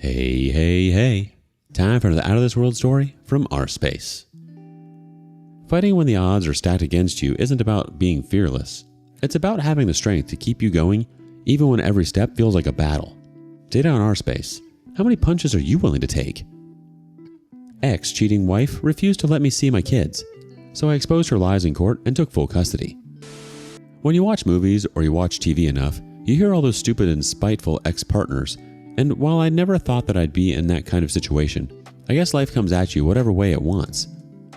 Hey, hey, hey. Time for the Out of This World story from rSpace. Fighting when the odds are stacked against you isn't about being fearless. It's about having the strength to keep you going even when every step feels like a battle. Data on rSpace. How many punches are you willing to take? Ex-cheating wife refused to let me see my kids, so I exposed her lies in court and took full custody. When you watch movies or you watch TV enough, you hear all those stupid and spiteful ex-partners, and while I never thought that I'd be in that kind of situation, I guess life comes at you whatever way it wants.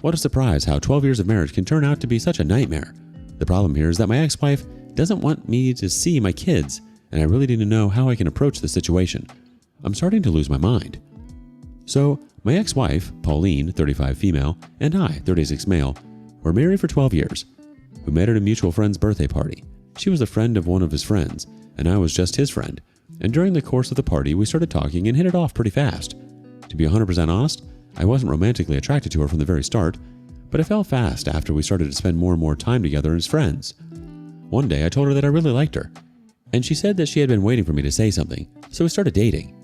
What a surprise how 12 years of marriage can turn out to be such a nightmare. The problem here is that my ex-wife doesn't want me to see my kids, and I really need to know how I can approach the situation. I'm starting to lose my mind. So, my ex-wife, Pauline, 35 female, and I, 36 male, were married for 12 years. We met at a mutual friend's birthday party. She was a friend of one of his friends, and I was just his friend. And during the course of the party, we started talking and hit it off pretty fast. To be 100% honest, I wasn't romantically attracted to her from the very start, but I fell fast after we started to spend more and more time together as friends. One day I told her that I really liked her, and she said that she had been waiting for me to say something, so we started dating.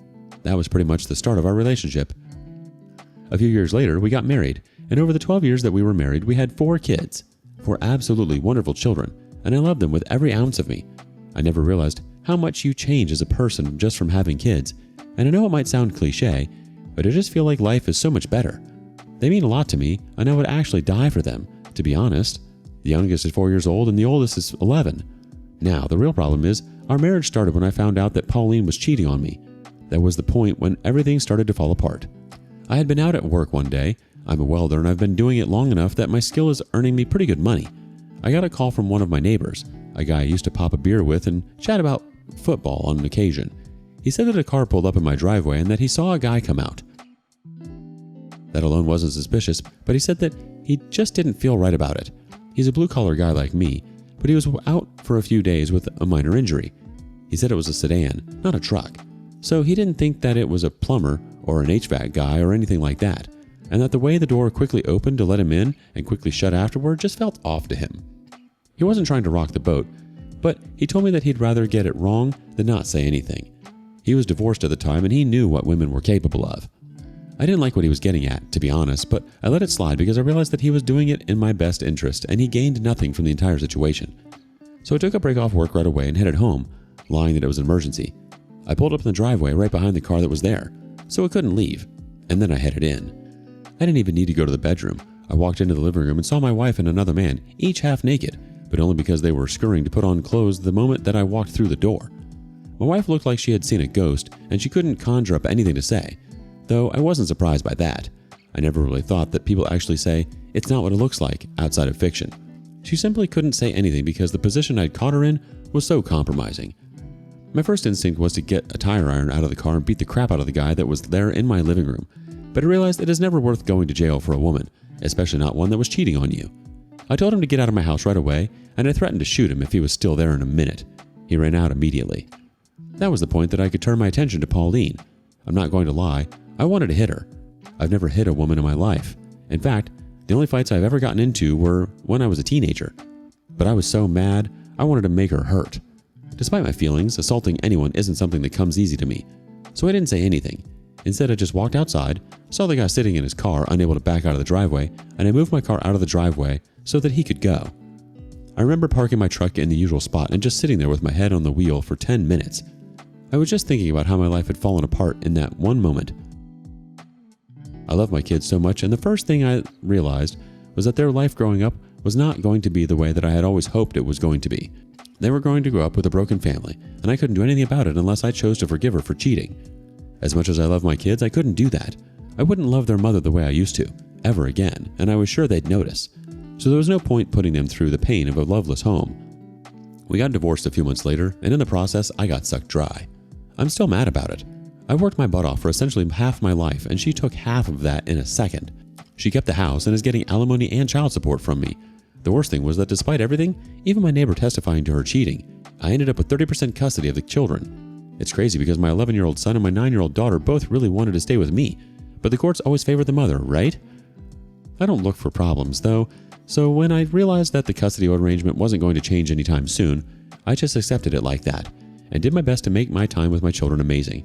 That was pretty much the start of our relationship. A few years later, we got married, and over the 12 years that we were married, we had 4 kids. 4 absolutely wonderful children, and I loved them with every ounce of me. I never realized how much you change as a person just from having kids, and I know it might sound cliche, but I just feel like life is so much better. They mean a lot to me, and I would actually die for them, to be honest. The youngest is 4 years old and the oldest is 11. Now, the real problem is, our marriage started when I found out that Pauline was cheating on me. That was the point when everything started to fall apart. I had been out at work one day. I'm a welder and I've been doing it long enough that my skill is earning me pretty good money. I got a call from one of my neighbors, a guy I used to pop a beer with and chat about football on an occasion. He said that a car pulled up in my driveway and that he saw a guy come out. That alone wasn't suspicious, but he said that he just didn't feel right about it. He's a blue-collar guy like me, but he was out for a few days with a minor injury. He said it was a sedan, not a truck, so he didn't think that it was a plumber or an HVAC guy or anything like that, and that the way the door quickly opened to let him in and quickly shut afterward just felt off to him. He wasn't trying to rock the boat, but he told me that he'd rather get it wrong than not say anything. He was divorced at the time and he knew what women were capable of. I didn't like what he was getting at, to be honest, but I let it slide because I realized that he was doing it in my best interest and he gained nothing from the entire situation. So I took a break off work right away and headed home, lying that it was an emergency. I pulled up in the driveway right behind the car that was there, so I couldn't leave, and then I headed in. I didn't even need to go to the bedroom. I walked into the living room and saw my wife and another man, each half naked, but only because they were scurrying to put on clothes the moment that I walked through the door. My wife looked like she had seen a ghost, and she couldn't conjure up anything to say, though I wasn't surprised by that. I never really thought that people actually say, "It's not what it looks like," outside of fiction. She simply couldn't say anything because the position I'd caught her in was so compromising. My first instinct was to get a tire iron out of the car and beat the crap out of the guy that was there in my living room, but I realized it is never worth going to jail for a woman, especially not one that was cheating on you. I told him to get out of my house right away, and I threatened to shoot him if he was still there in a minute. He ran out immediately. That was the point that I could turn my attention to Pauline. I'm not going to lie, I wanted to hit her. I've never hit a woman in my life. In fact, the only fights I've ever gotten into were when I was a teenager. But I was so mad, I wanted to make her hurt. Despite my feelings, assaulting anyone isn't something that comes easy to me. So I didn't say anything. Instead, I just walked outside, saw the guy sitting in his car, unable to back out of the driveway, and I moved my car out of the driveway so that he could go. I remember parking my truck in the usual spot and just sitting there with my head on the wheel for 10 minutes. I was just thinking about how my life had fallen apart in that one moment. I love my kids so much, and the first thing I realized was that their life growing up was not going to be the way that I had always hoped it was going to be. They were going to grow up with a broken family, and I couldn't do anything about it unless I chose to forgive her for cheating. As much as I love my kids, I couldn't do that. I wouldn't love their mother the way I used to, ever again, and I was sure they'd notice. So there was no point putting them through the pain of a loveless home. We got divorced a few months later, and in the process, I got sucked dry. I'm still mad about it. I worked my butt off for essentially half my life, and she took half of that in a second. She kept the house and is getting alimony and child support from me. The worst thing was that despite everything, even my neighbor testifying to her cheating, I ended up with 30% custody of the children. It's crazy because my 11-year-old son and my 9-year-old daughter both really wanted to stay with me, but the courts always favor the mother, right? I don't look for problems, though, so when I realized that the custody arrangement wasn't going to change anytime soon, I just accepted it like that, and did my best to make my time with my children amazing.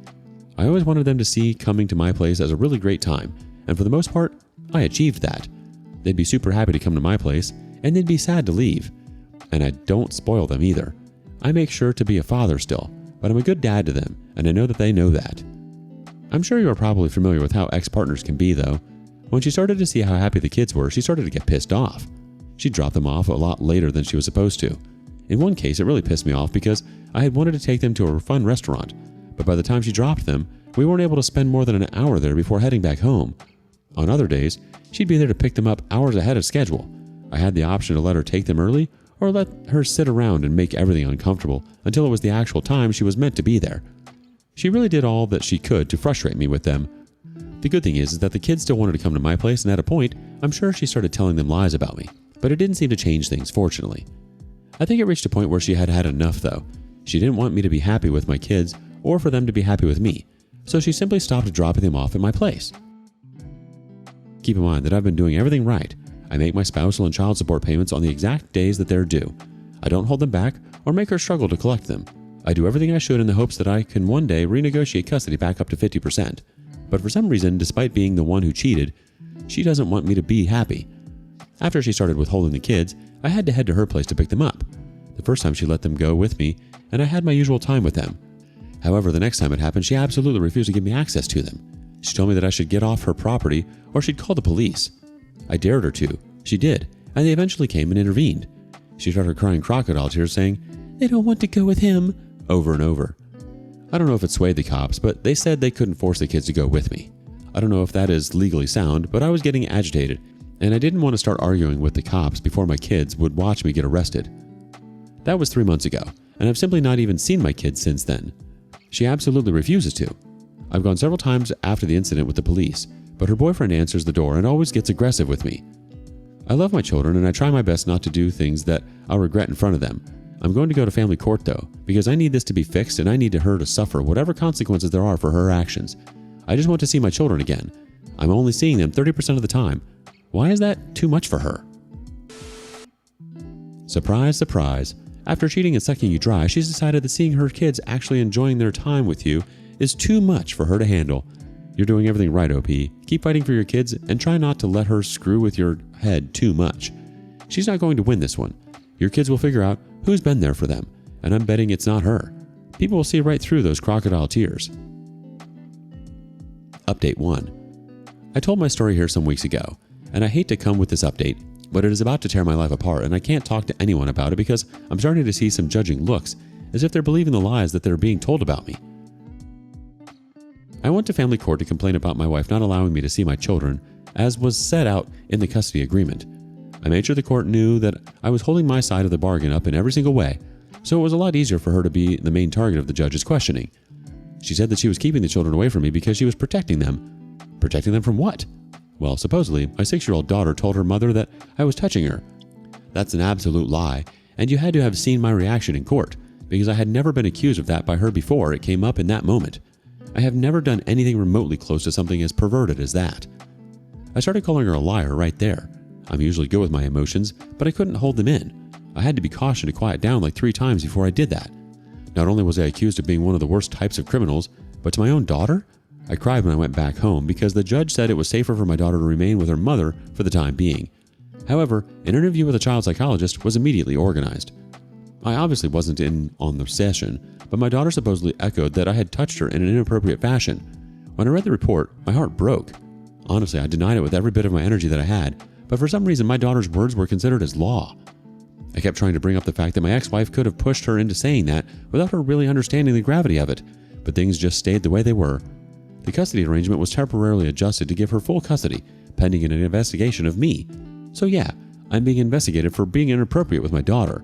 I always wanted them to see coming to my place as a really great time, and for the most part, I achieved that. They'd be super happy to come to my place, and they'd be sad to leave. And I don't spoil them either. I make sure to be a father still, but I'm a good dad to them, and I know that they know that. I'm sure you are probably familiar with how ex-partners can be, though. When she started to see how happy the kids were, she started to get pissed off. She dropped them off a lot later than she was supposed to. In one case, it really pissed me off because I had wanted to take them to a fun restaurant, but by the time she dropped them, we weren't able to spend more than an hour there before heading back home. On other days, she'd be there to pick them up hours ahead of schedule. I had the option to let her take them early or let her sit around and make everything uncomfortable until it was the actual time she was meant to be there. She really did all that she could to frustrate me with them. The good thing is that the kids still wanted to come to my place, and at a point, I'm sure she started telling them lies about me, but it didn't seem to change things, fortunately. I think it reached a point where she had had enough, though. She didn't want me to be happy with my kids or for them to be happy with me, so she simply stopped dropping them off at my place. Keep in mind that I've been doing everything right. I make my spousal and child support payments on the exact days that they're due. I don't hold them back or make her struggle to collect them. I do everything I should in the hopes that I can one day renegotiate custody back up to 50%. But for some reason, despite being the one who cheated, she doesn't want me to be happy. After she started withholding the kids, I had to head to her place to pick them up. The first time she let them go with me, and I had my usual time with them. However, the next time it happened, she absolutely refused to give me access to them. She told me that I should get off her property or she'd call the police. I dared her to. She did, and they eventually came and intervened. She started crying crocodile tears saying, "They don't want to go with him," over and over. I don't know if it swayed the cops, but they said they couldn't force the kids to go with me. I don't know if that is legally sound, but I was getting agitated, and I didn't want to start arguing with the cops before my kids would watch me get arrested. That was 3 months ago, and I've simply not even seen my kids since then. She absolutely refuses to. I've gone several times after the incident with the police, but her boyfriend answers the door and always gets aggressive with me. I love my children, and I try my best not to do things that I'll regret in front of them. I'm going to go to family court, though, because I need this to be fixed and I need her to suffer whatever consequences there are for her actions. I just want to see my children again. I'm only seeing them 30% of the time. Why is that too much for her? Surprise, surprise. After cheating and sucking you dry, she's decided that seeing her kids actually enjoying their time with you is too much for her to handle. You're doing everything right, OP. Keep fighting for your kids and try not to let her screw with your head too much. She's not going to win this one. Your kids will figure out who's been there for them, and I'm betting it's not her. People will see right through those crocodile tears. Update 1. I told my story here some weeks ago, and I hate to come with this update, but it is about to tear my life apart, and I can't talk to anyone about it because I'm starting to see some judging looks, as if they're believing the lies that they're being told about me. I went to family court to complain about my wife not allowing me to see my children, as was set out in the custody agreement. I made sure the court knew that I was holding my side of the bargain up in every single way, so it was a lot easier for her to be the main target of the judge's questioning. She said that she was keeping the children away from me because she was protecting them. Protecting them from what? Well, supposedly, my 6-year-old daughter told her mother that I was touching her. That's an absolute lie, and you had to have seen my reaction in court, because I had never been accused of that by her before it came up in that moment. I have never done anything remotely close to something as perverted as that. I started calling her a liar right there. I'm usually good with my emotions, but I couldn't hold them in. I had to be cautioned to quiet down like 3 times before I did that. Not only was I accused of being one of the worst types of criminals, but to my own daughter? I cried when I went back home because the judge said it was safer for my daughter to remain with her mother for the time being. However, an interview with a child psychologist was immediately organized. I obviously wasn't in on the session, but my daughter supposedly echoed that I had touched her in an inappropriate fashion. When I read the report, my heart broke. Honestly, I denied it with every bit of my energy that I had, but for some reason my daughter's words were considered as law. I kept trying to bring up the fact that my ex-wife could have pushed her into saying that without her really understanding the gravity of it, but things just stayed the way they were. The custody arrangement was temporarily adjusted to give her full custody, pending an investigation of me. So yeah, I'm being investigated for being inappropriate with my daughter.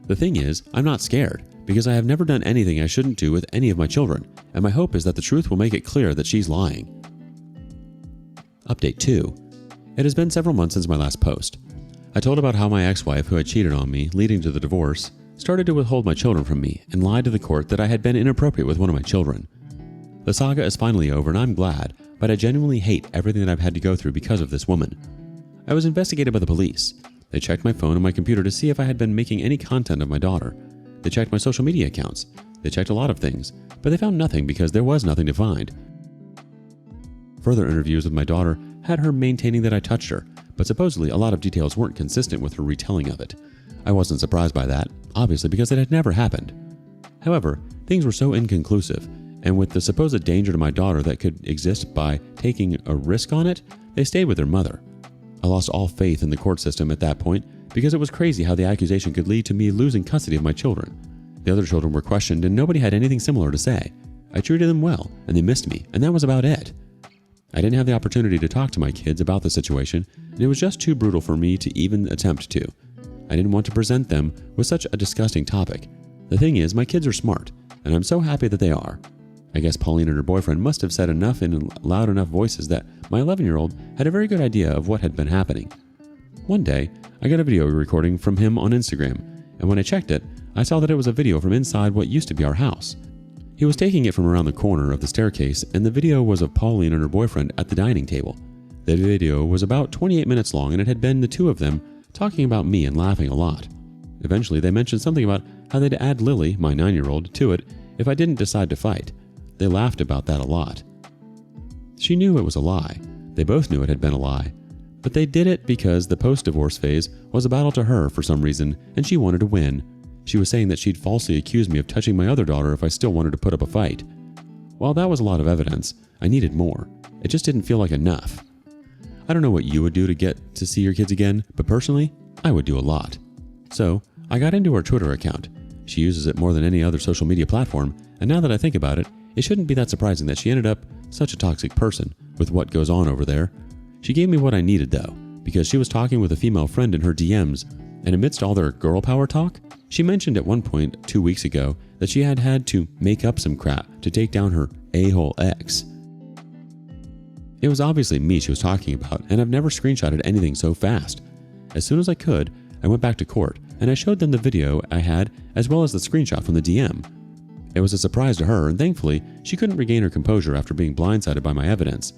The thing is, I'm not scared, because I have never done anything I shouldn't do with any of my children, and my hope is that the truth will make it clear that she's lying. Update 2. It has been several months since my last post. I told about how my ex-wife, who had cheated on me, leading to the divorce, started to withhold my children from me and lied to the court that I had been inappropriate with one of my children. The saga is finally over and I'm glad, but I genuinely hate everything that I've had to go through because of this woman. I was investigated by the police. They checked my phone and my computer to see if I had been making any content of my daughter. They checked my social media accounts. They checked a lot of things, but they found nothing because there was nothing to find. Further interviews with my daughter had her maintaining that I touched her, but supposedly a lot of details weren't consistent with her retelling of it. I wasn't surprised by that, obviously because it had never happened. However, things were so inconclusive, and with the supposed danger to my daughter that could exist by taking a risk on it, they stayed with their mother. I lost all faith in the court system at that point because it was crazy how the accusation could lead to me losing custody of my children. The other children were questioned and nobody had anything similar to say. I treated them well and they missed me, and that was about it. I didn't have the opportunity to talk to my kids about the situation, and it was just too brutal for me to even attempt to. I didn't want to present them with such a disgusting topic. The thing is, my kids are smart, and I'm so happy that they are. I guess Pauline and her boyfriend must have said enough in loud enough voices that my 11-year-old had a very good idea of what had been happening. One day, I got a video recording from him on Instagram, and when I checked it, I saw that it was a video from inside what used to be our house. He was taking it from around the corner of the staircase, and the video was of Pauline and her boyfriend at the dining table. The video was about 28 minutes long, and it had been the two of them talking about me and laughing a lot. Eventually, they mentioned something about how they'd add Lily, my 9-year-old, to it if I didn't decide to fight. They laughed about that a lot. She knew it was a lie. They both knew it had been a lie. But they did it because the post-divorce phase was a battle to her for some reason, and she wanted to win. She was saying that she'd falsely accused me of touching my other daughter if I still wanted to put up a fight. While that was a lot of evidence, I needed more. It just didn't feel like enough. I don't know what you would do to get to see your kids again, but personally, I would do a lot. So, I got into her Twitter account. She uses it more than any other social media platform, and now that I think about it, it shouldn't be that surprising that she ended up such a toxic person with what goes on over there. She gave me what I needed though, because she was talking with a female friend in her DMs, and amidst all their girl power talk, she mentioned at one point 2 weeks ago that she had had to make up some crap to take down her a-hole ex. It was obviously me she was talking about, and I've never screenshotted anything so fast. As soon as I could, I went back to court, and I showed them the video I had as well as the screenshot from the DM. It was a surprise to her, and thankfully, she couldn't regain her composure after being blindsided by my evidence.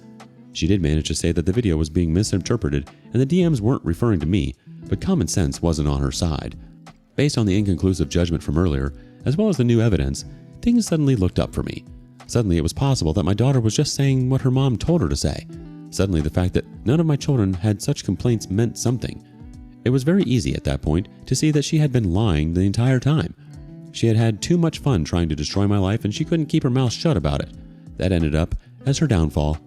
She did manage to say that the video was being misinterpreted and the DMs weren't referring to me, but common sense wasn't on her side. Based on the inconclusive judgment from earlier, as well as the new evidence, things suddenly looked up for me. Suddenly it was possible that my daughter was just saying what her mom told her to say. Suddenly the fact that none of my children had such complaints meant something. It was very easy at that point to see that she had been lying the entire time. She had had too much fun trying to destroy my life, and she couldn't keep her mouth shut about it. That ended up as her downfall.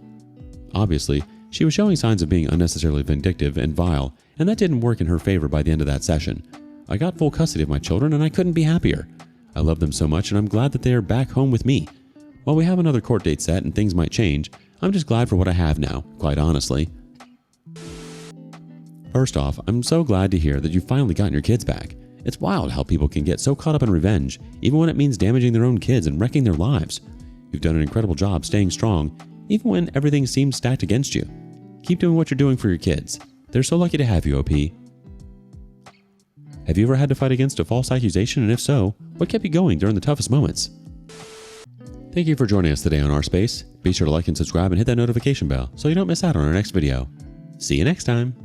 Obviously, she was showing signs of being unnecessarily vindictive and vile, and that didn't work in her favor by the end of that session. I got full custody of my children, and I couldn't be happier. I love them so much, and I'm glad that they are back home with me. While we have another court date set and things might change, I'm just glad for what I have now, quite honestly. First off, I'm so glad to hear that you've finally gotten your kids back. It's wild how people can get so caught up in revenge, even when it means damaging their own kids and wrecking their lives. You've done an incredible job staying strong, even when everything seems stacked against you. Keep doing what you're doing for your kids. They're so lucky to have you, OP. Have you ever had to fight against a false accusation, and if so, what kept you going during the toughest moments? Thank you for joining us today on rSpace. Be sure to like and subscribe and hit that notification bell so you don't miss out on our next video. See you next time.